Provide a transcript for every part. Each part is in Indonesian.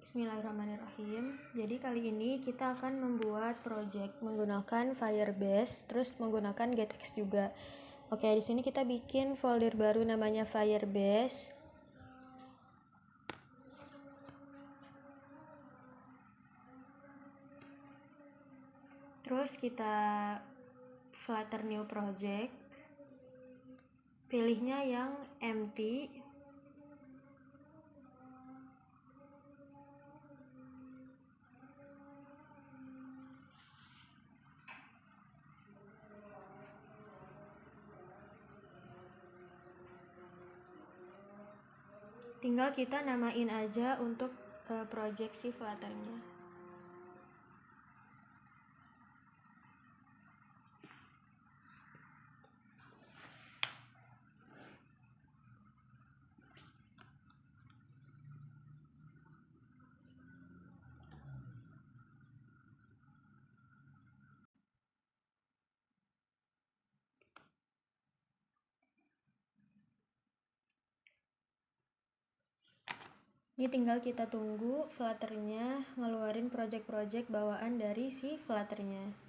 Bismillahirrahmanirrahim. Jadi kali ini kita akan membuat project menggunakan Firebase, terus menggunakan GetX juga. Oke, di sini kita bikin folder baru namanya Firebase. Terus kita Flutter new project. Pilihnya yang empty. Tinggal kita namain aja untuk project si Flutter-nya. Ini tinggal kita tunggu Flutter-nya ngeluarin project-project bawaan dari si Flutter-nya.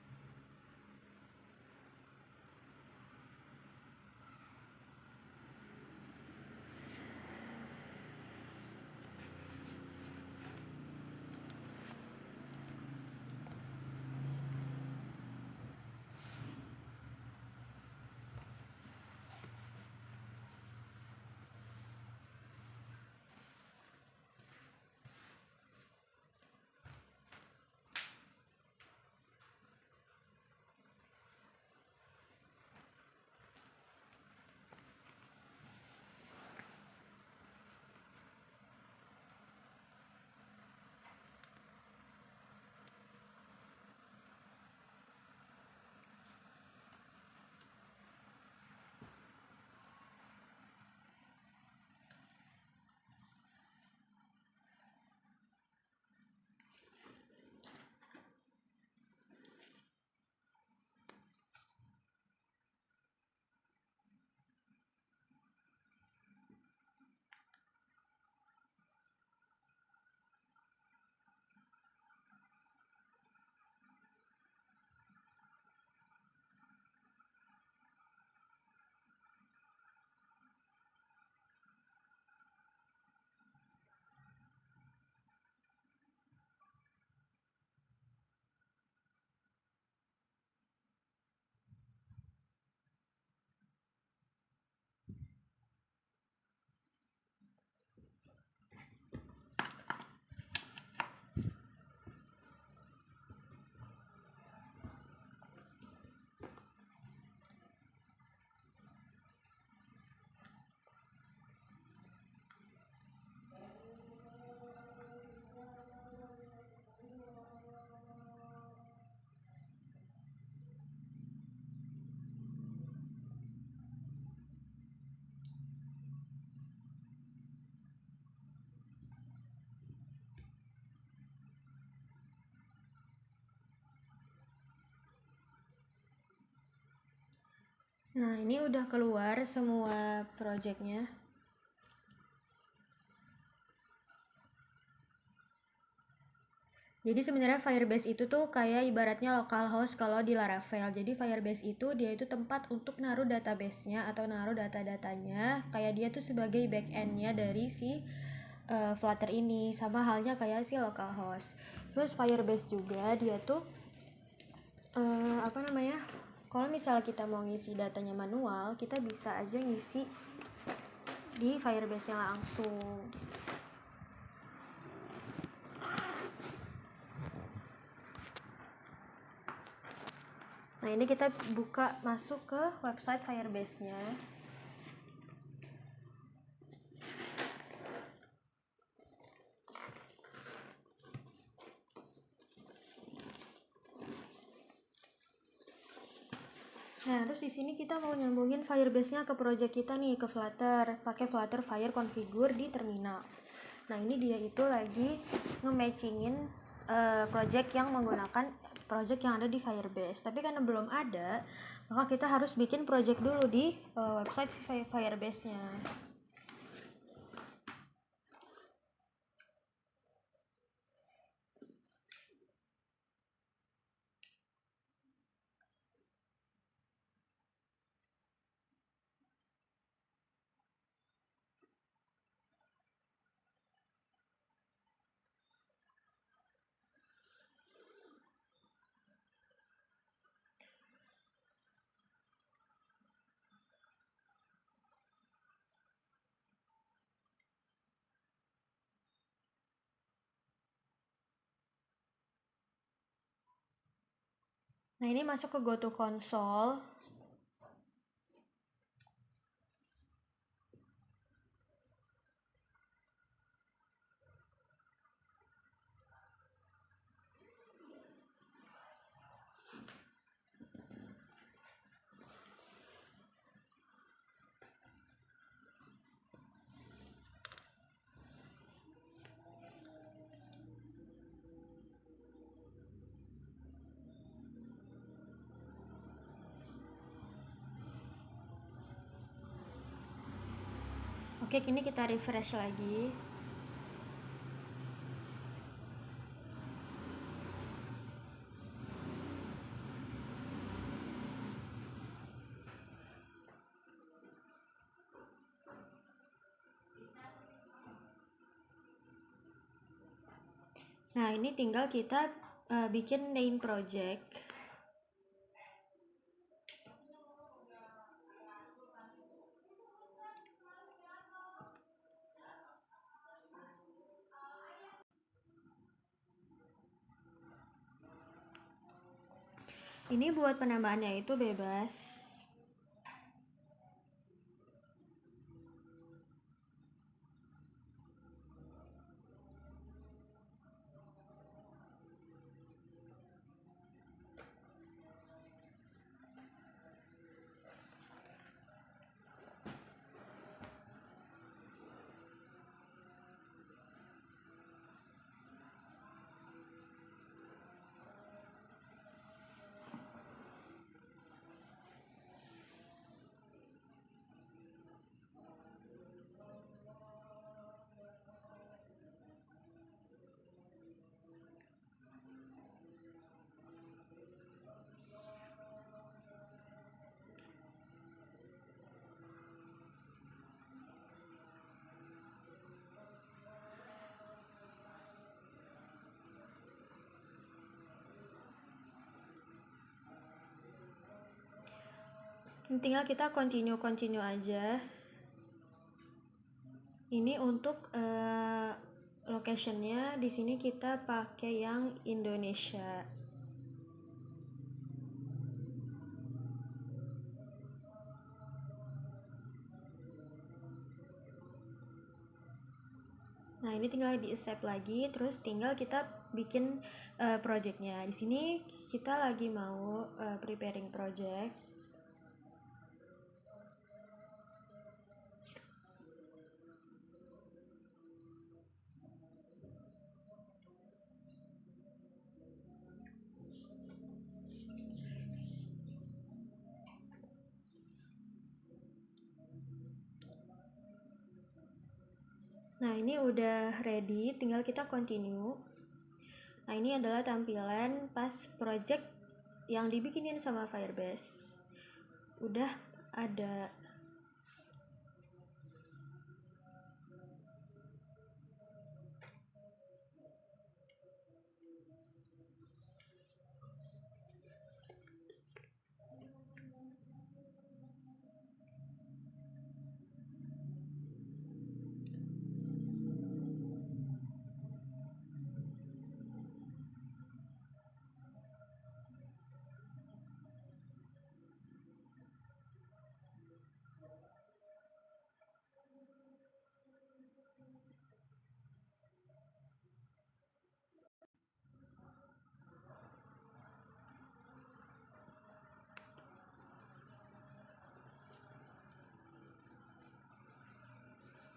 Nah, ini udah keluar semua projectnya. Jadi sebenarnya Firebase itu tuh kayak ibaratnya localhost kalau di Laravel. Jadi Firebase itu dia itu tempat untuk naruh database-nya atau naruh data-datanya. Kayak dia tuh sebagai back-end-nya dari si Flutter ini. Sama halnya kayak si localhost. Terus Firebase juga dia tuh kalau misalnya kita mau ngisi datanya manual, kita bisa aja ngisi di Firebase-nya langsung. Nah, ini kita buka masuk ke website Firebase-nya. Nah, terus di sini kita mau nyambungin Firebase-nya ke project kita nih, ke Flutter, pakai Flutter Fire Configure di terminal. Nah, ini dia itu lagi nge-matchingin project yang menggunakan project yang ada di Firebase. Tapi karena belum ada, maka kita harus bikin project dulu di website Firebase-nya. Nah, ini masuk ke GoTo Console. Oke, kini kita refresh lagi. Nah, ini tinggal kita bikin name project. Ini buat penambahannya itu bebas. Tinggal kita continue aja. Ini untuk locationnya di sini kita pakai yang Indonesia. Nah, ini tinggal di accept lagi, terus tinggal kita bikin projectnya. Di sini kita lagi mau preparing project. Nah, ini udah ready, tinggal kita continue. Nah, ini adalah tampilan pas project yang dibikinin sama Firebase. Udah ada.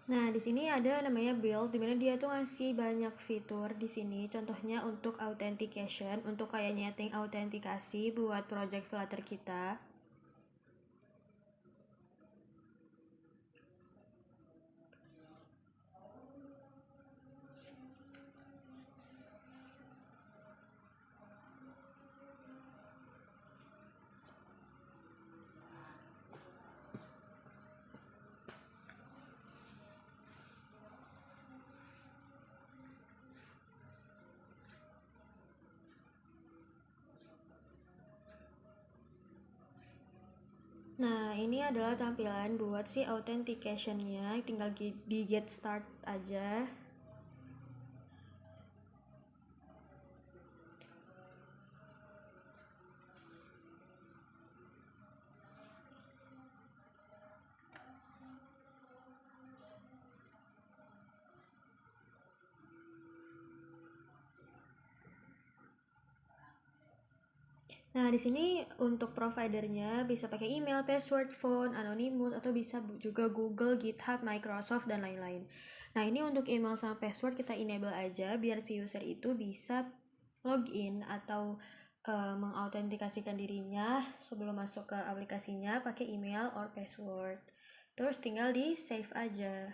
Nah, di sini ada namanya build, dimana dia tuh ngasih banyak fitur di sini. Contohnya untuk authentication, untuk kayak nyeting autentikasi buat project Flutter kita. Nah, ini adalah tampilan buat si authentication-nya, tinggal di get start aja. Nah, di sini untuk providernya bisa pakai email, password, phone, anonymous, atau bisa juga Google, GitHub, Microsoft, dan lain-lain. Nah, ini untuk email sama password kita enable aja biar si user itu bisa login atau mengautentikasikan dirinya sebelum masuk ke aplikasinya pakai email or password. Terus tinggal di save aja.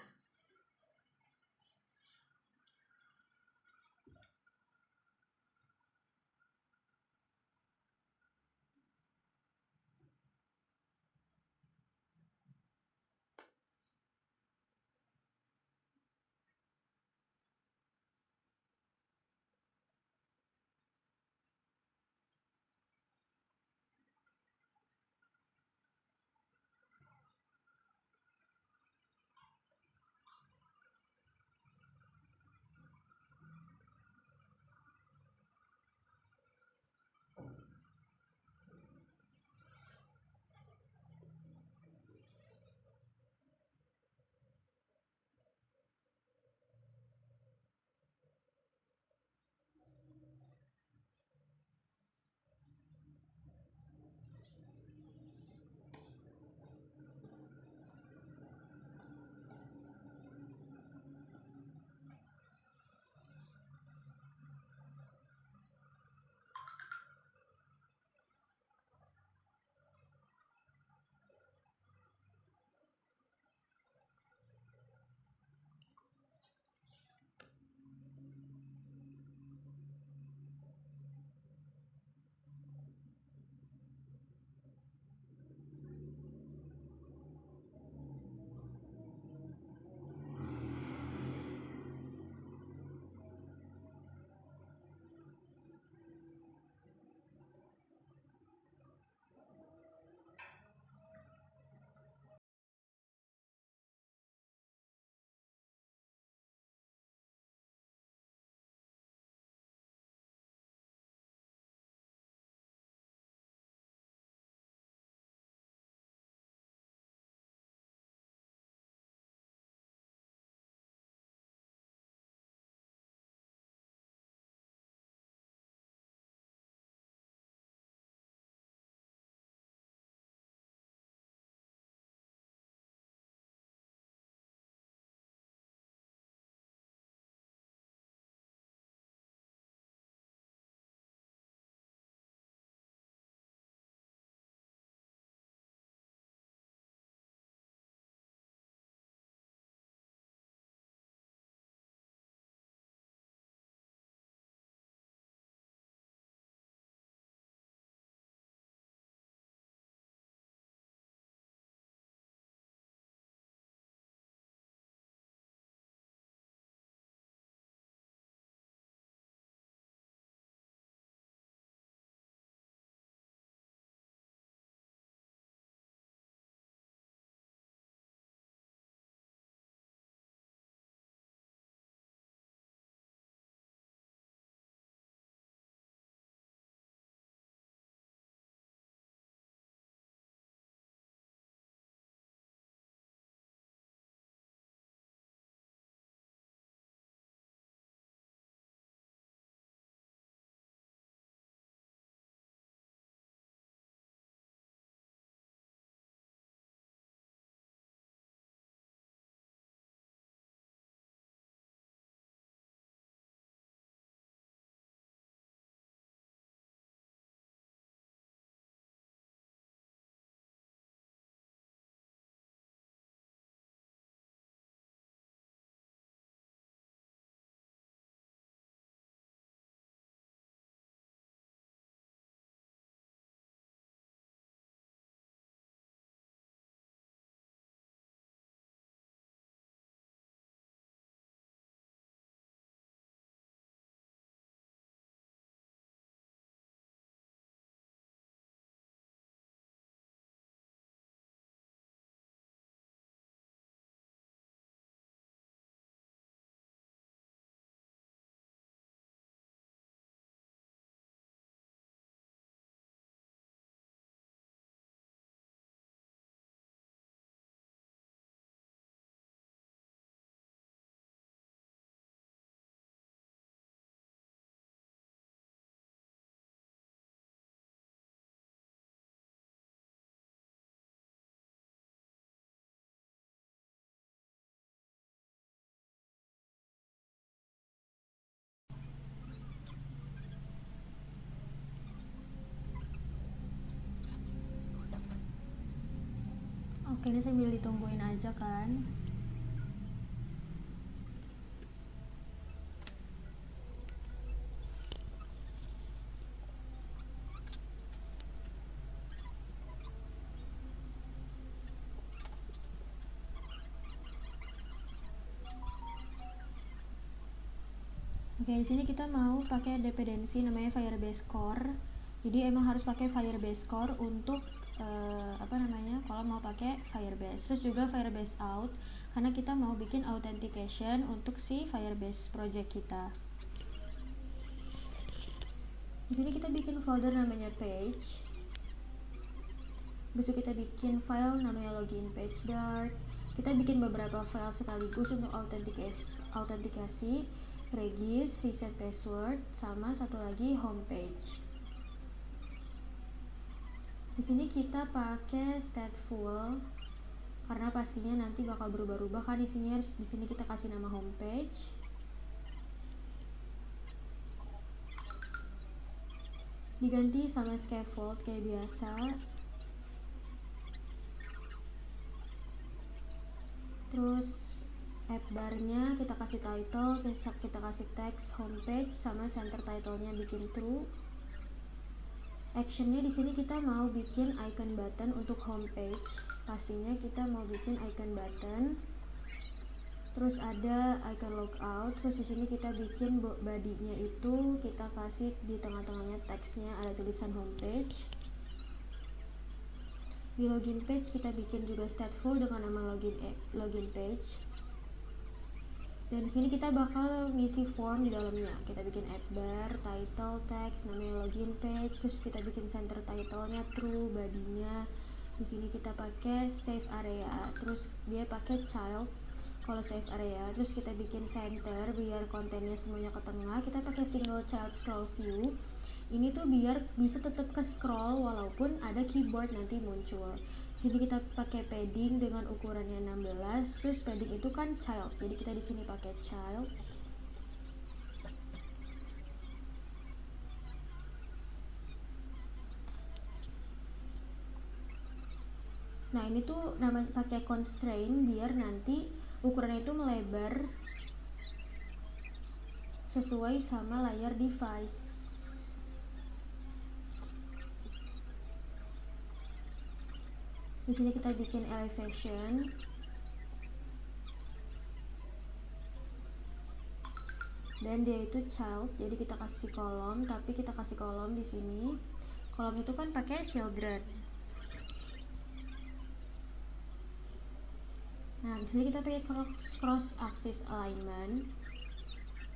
Oke, ini sambil ditungguin aja kan. Oke, di sini kita mau pakai dependensi namanya Firebase Core. Jadi emang harus pakai Firebase Core untuk kalau mau pakai Firebase. Terus juga Firebase Out karena kita mau bikin authentication untuk si Firebase project kita. Di sini kita bikin folder namanya page. Besok kita bikin file namanya login page dart. Kita bikin beberapa file sekaligus untuk autentikasi, regis, reset password, sama satu lagi homepage. Di sini kita pakai stateful karena pastinya nanti bakal berubah-ubah kan isinya. Di sini kita kasih nama homepage. Diganti sama scaffold kayak biasa. Terus app barnya kita kasih title, kita kasih text homepage sama center title-nya bikin true. Actionnya di sini kita mau bikin icon button untuk homepage. Pastinya kita mau bikin icon button. Terus ada icon logout. Terus di sini kita bikin body-nya itu kita kasih di tengah-tengahnya teksnya ada tulisan homepage. Di login page kita bikin juga stateful dengan nama login page. Dan di sini kita bakal ngisi form di dalamnya. Kita bikin add bar, title, text, namanya login page. Terus kita bikin center title-nya true, body-nya. Di sini kita pakai save area. Terus dia pakai child kalau save area. Terus kita bikin center biar kontennya semuanya ke tengah. Kita pakai single child scroll view. Ini tuh biar bisa tetap ke scroll walaupun ada keyboard nanti muncul. Sini kita pakai padding dengan ukurannya 16. Terus padding itu kan child. Jadi kita di sini pakai child. Nah, ini tuh namanya pakai constraint biar nanti ukurannya itu melebar sesuai sama layar device. Di sini kita bikin elevation. Dan dia itu child, jadi kita kasih kolom, tapi kita kasih kolom di sini. Kolom itu kan pakai children. Nah, di sini kita pakai cross axis alignment.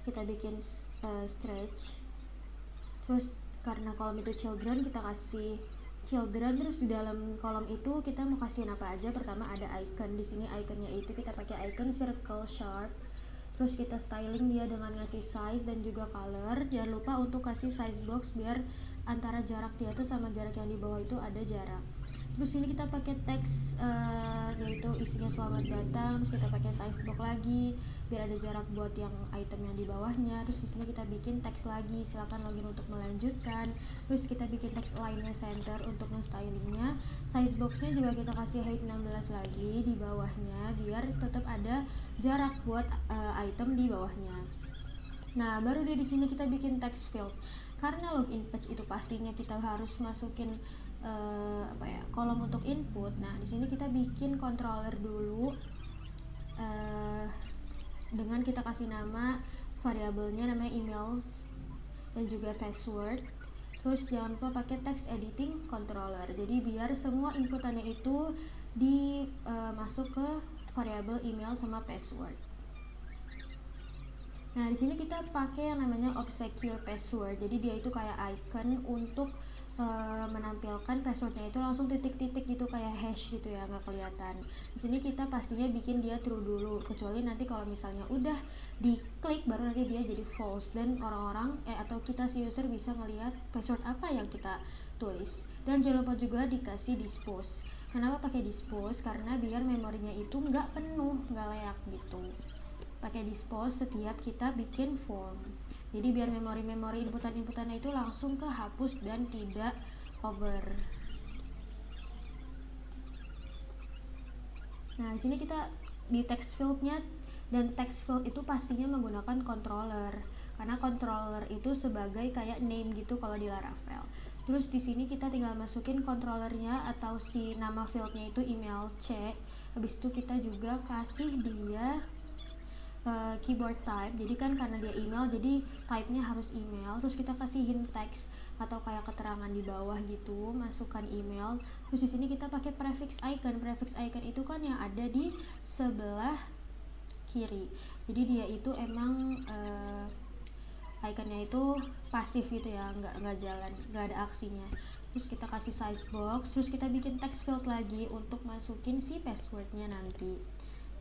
Kita bikin stretch. Terus karena kolom itu children, kita kasih children. Terus di dalam kolom itu kita mau kasihin apa aja. Pertama ada icon. Di sini iconnya itu kita pakai icon circle sharp. Terus kita styling dia dengan ngasih size dan juga color. Jangan lupa untuk kasih size box biar antara jarak di atas sama jarak yang di bawah itu ada jarak. Terus ini kita pakai teks yaitu isinya selamat datang. Terus kita pakai size box lagi biar ada jarak buat yang item yang di bawahnya. Terus di sini kita bikin teks lagi, silakan login untuk melanjutkan. Terus kita bikin teks lainnya center untuk nge-stylingnya. Size boxnya juga kita kasih height 16 lagi di bawahnya biar tetap ada jarak buat item di bawahnya. Nah, baru di sini kita bikin text field. Karena login page itu pastinya kita harus masukin kolom untuk input. Nah, di sini kita bikin controller dulu dengan kita kasih nama variabelnya namanya email dan juga password. Terus jangan lupa pakai text editing controller. Jadi biar semua inputannya itu masuk ke variabel email sama password. Nah, di sini kita pakai yang namanya obscure password. Jadi dia itu kayak icon untuk menampilkan passwordnya itu langsung titik-titik gitu kayak hash gitu ya, nggak kelihatan. Di sini kita pastinya bikin dia true dulu, kecuali nanti kalau misalnya udah diklik baru nanti dia jadi false dan orang-orang atau kita si user bisa ngelihat password apa yang kita tulis. Dan jangan lupa juga dikasih dispose. Kenapa pakai dispose? Karena biar memorinya itu nggak penuh, nggak layak gitu. Pakai dispose setiap kita bikin form. Jadi biar memori-memori inputan-inputannya itu langsung kehapus dan tidak over. Nah, di sini kita di text fieldnya, dan text field itu pastinya menggunakan controller karena controller itu sebagai kayak name gitu kalau di Laravel. Terus di sini kita tinggal masukin controllernya atau si nama fieldnya itu email C. Habis itu kita juga kasih dia keyboard type, jadi kan karena dia email jadi type-nya harus email. Terus kita kasihin teks atau kayak keterangan di bawah gitu, masukkan email. Terus di sini kita pakai prefix icon. Prefix icon itu kan yang ada di sebelah kiri, jadi dia itu emang iconnya itu pasif gitu ya, nggak jalan, nggak ada aksinya. Terus kita kasih size box, terus kita bikin text field lagi untuk masukin si passwordnya nanti.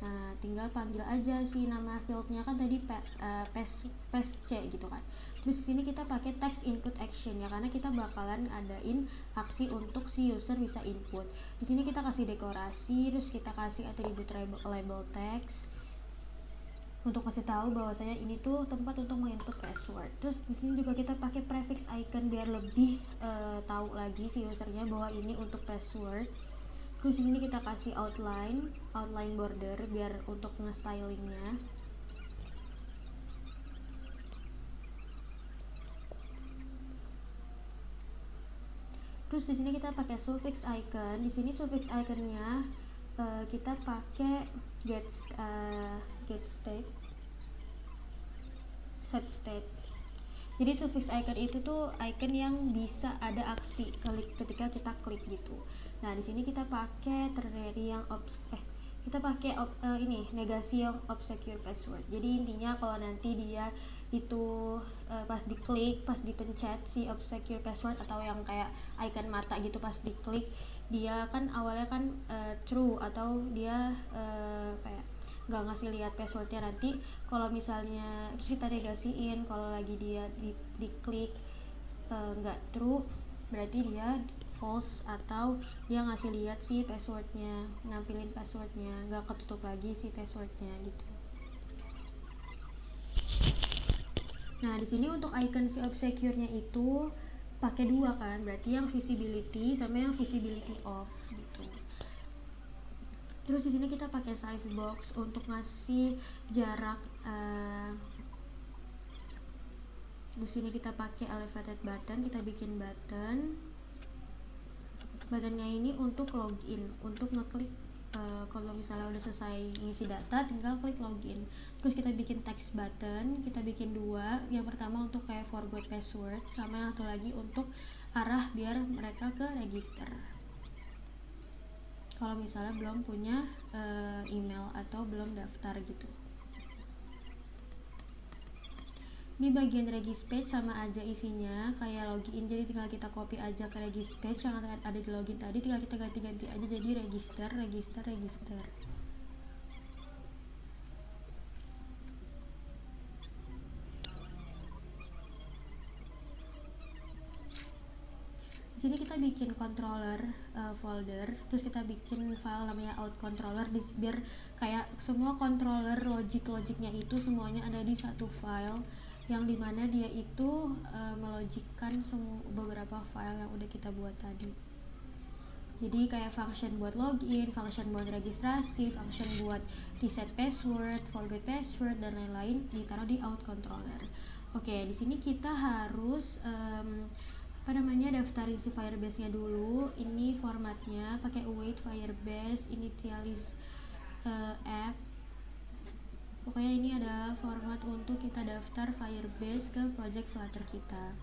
Nah, tinggal panggil aja si nama fieldnya kan tadi C gitu kan. Terus sini kita pakai text input action ya, karena kita bakalan adain aksi untuk si user bisa input. Di sini kita kasih dekorasi, terus kita kasih atribut label text untuk kasih tahu bahwasanya ini tuh tempat untuk menginput password. Terus di sini juga kita pakai prefix icon biar lebih tahu lagi si usernya bahwa ini untuk password. Terus di sini kita kasih outline border biar untuk nge-stylingnya. Terus di sini kita pakai suffix icon. Di sini suffix iconnya kita pakai get state, set state. Jadi suffix icon itu tuh icon yang bisa ada aksi klik ketika kita klik gitu. Nah, di sini kita pakai ternary yang kita pakai ini negasi yang obscure password. Jadi intinya kalau nanti dia itu pas diklik, pas dipencet si obscure password atau yang kayak icon mata gitu pas diklik, dia kan awalnya kan true atau dia kayak nggak ngasih lihat passwordnya. Nanti kalau misalnya terus kita negasiin kalau lagi dia diklik nggak true, berarti dia false atau dia ngasih lihat si passwordnya, nampilin passwordnya, nggak ketutup lagi si passwordnya gitu. Nah, di sini untuk icon si obscure-nya itu pakai dua kan, berarti yang visibility sama yang visibility off gitu. Terus di sini kita pakai size box untuk ngasih jarak. Di sini kita pakai elevated button, kita bikin buttonnya ini untuk login, untuk ngeklik kalau misalnya udah selesai ngisi data tinggal klik login. Terus kita bikin text button, kita bikin dua, yang pertama untuk kayak forgot password, sama yang satu lagi untuk arah biar mereka ke register kalau misalnya belum punya email atau belum daftar gitu. Di bagian regis page sama aja isinya kayak login, jadi tinggal kita copy aja ke regis page yang ada di login tadi, tinggal kita ganti-ganti aja jadi register. Di sini kita bikin controller folder, terus kita bikin file namanya out controller biar kayak semua controller logiknya itu semuanya ada di satu file, yang dimana dia itu melogikkan beberapa file yang udah kita buat tadi. Jadi kayak function buat login, function buat registrasi, function buat reset password, forget password, dan lain-lain ditaruh di out controller. Oke, di sini kita harus daftarin si Firebase-nya dulu. Ini formatnya pakai await Firebase initialize app. Pokoknya ini adalah format untuk kita daftar Firebase ke project Flutter kita.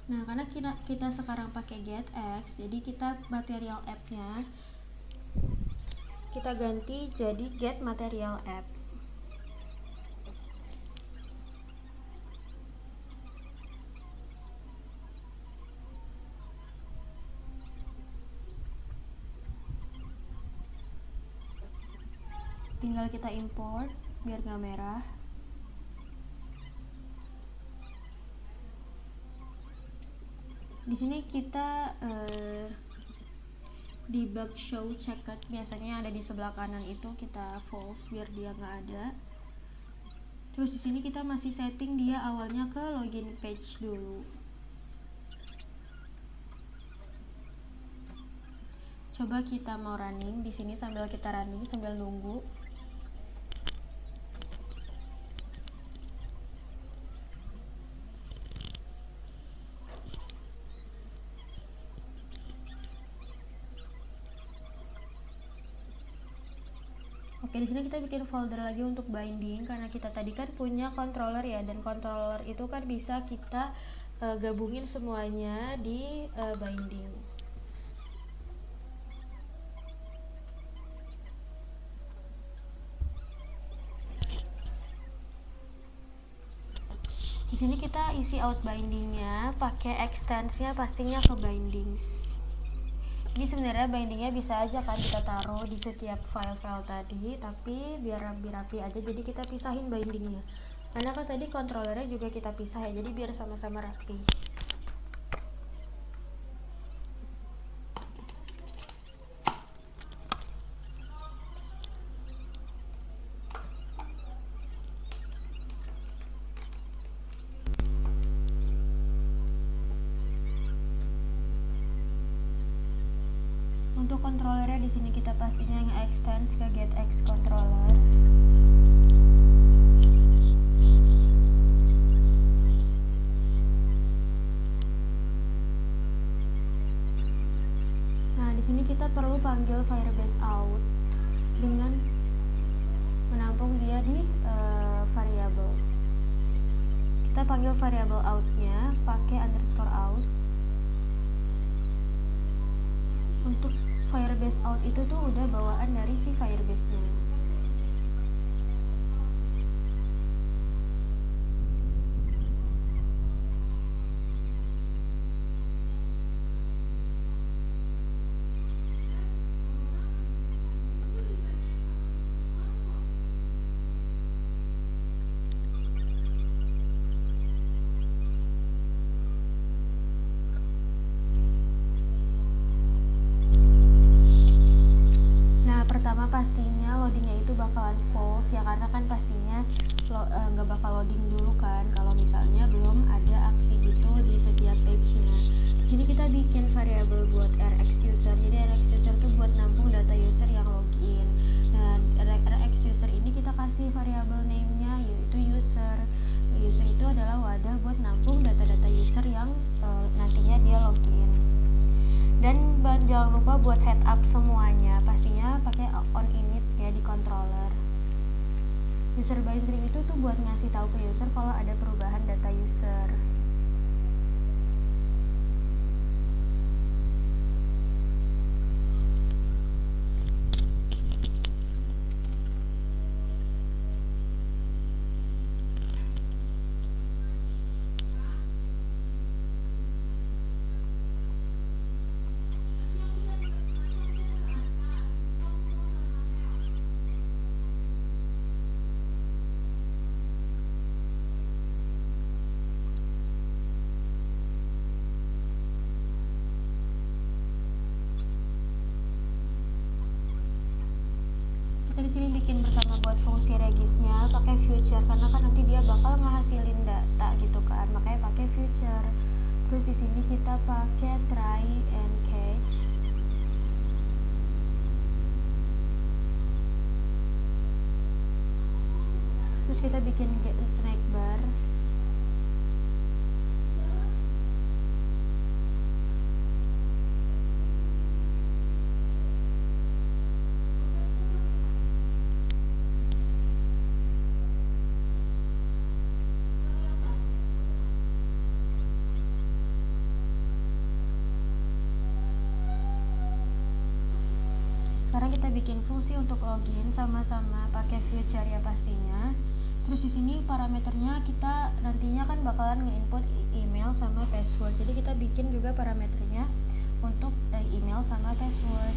Nah, karena kita sekarang pakai getX, jadi kita material app-nya kita ganti jadi get material app. Tinggal kita import biar gak merah. Di sini kita debug show checked, biasanya ada di sebelah kanan itu kita false biar dia nggak ada. Terus di sini kita masih setting dia awalnya ke login page dulu. Coba kita mau running di sini, sambil kita running sambil nunggu. Oke, di sini kita bikin folder lagi untuk binding karena kita tadi kan punya controller ya, dan controller itu kan bisa kita gabungin semuanya di binding. Di sini kita isi out bindingnya, pakai extensnya pastinya ke bindings. Ini sebenarnya bindingnya bisa aja kan kita taruh di setiap file-file tadi, tapi biar rapi-rapi aja jadi kita pisahin bindingnya. Karena kan tadi controllernya juga kita pisah ya, jadi biar sama-sama rapi. Untuk controllernya di sini kita pastinya yang extends ke getX controller. Nah, di sini kita perlu panggil Firebase out dengan menampung dia di variable. Kita panggil variable outnya pakai underscore out. Untuk Firebase out itu tuh udah bawaan dari si Firebase-nya. Pastinya loadingnya itu bakalan false ya, karena kan pastinya nggak bakal loading dulu kan kalau misalnya belum ada aksi gitu di setiap page-nya. Jadi kita bikin variable buat rx user. Jadi rx user tuh buat nampung data user yang login. Dan rx user ini kita kasih variable name-nya yaitu user. User itu adalah wadah buat nampung data-data user yang nantinya dia login. Dan jangan lupa buat setup semuanya, pastinya pakai on init ya di controller. User binding itu tuh buat ngasih tahu ke user kalau ada perubahan data user. Di sini bikin pertama buat fungsi regisnya pakai future, karena kan nanti dia bakal ngehasilin data gitu kan, makanya pakai future. Terus di sini kita pakai try and catch. Terus kita bikin get snack bar. Sekarang kita bikin fungsi untuk login, sama-sama pakai future ya pastinya. Terus di sini parameternya kita nantinya kan bakalan nge-input email sama password. Jadi kita bikin juga parameternya untuk email sama password.